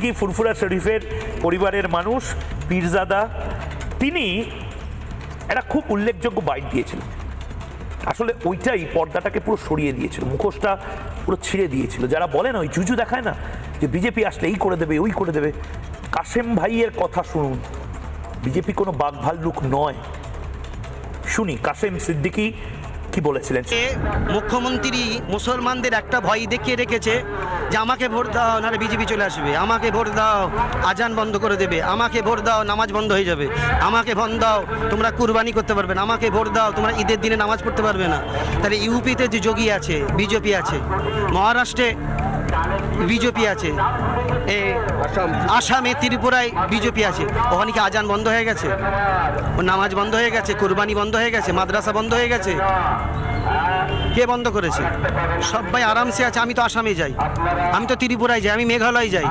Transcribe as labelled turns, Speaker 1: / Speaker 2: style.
Speaker 1: সিদ্দিকী ফুরফুরা শরীফের পরিবারের মানুষ, পীরজাদা, তিনি একটা খুব উল্লেখযোগ্য বাইট দিয়েছিলেন। আসলে ওইটাই পর্দাটাকে পুরো সরিয়ে দিয়েছিল, মুখোশটা পুরো ছিঁড়ে দিয়েছিল। যারা বলেন ওই জুজু দেখায় না যে বিজেপি আসলে এই করে দেবে, ওই করে দেবে, কাশেম ভাইয়ের কথা শুনুন। বিজেপি কোনো বাঘ ভাল্লুক নয়। শুনি কাশেম সিদ্দিকী কি বলেছিলেন।
Speaker 2: মুখ্যমন্ত্রী মুসলমানদের একটা ভয় দেখিয়ে রেখেছে যে আমাকে ভোট দাও নাহলে বিজেপি চলে আসবে, আমাকে ভোট দাও আজান বন্ধ করে দেবে, আমাকে ভোট দাও নামাজ বন্ধ হয়ে যাবে, আমাকে ভোট দাও তোমরা কুরবানি করতে পারবে না, আমাকে ভোট দাও তোমরা ঈদের দিনে নামাজ পড়তে পারবে না। তাহলে ইউপিতে যে যোগী আছে, বিজেপি আছে, মহারাষ্ট্রে বিজেপি আছে, আসামে ত্রিপুরায় বিজেপি আছে, ওখানে কি আজান বন্ধ হয়ে গেছে, নামাজ বন্ধ হয়ে গেছে, কুরবানি বন্ধ হয়ে গেছে, মাদ্রাসা বন্ধ হয়ে গেছে? কে বন্ধ করেছে? সবাই আরামসে আছে। আমি তো আসামে যাই, আমি তো ত্রিপুরায় যাই, আমি মেঘালয় যাই,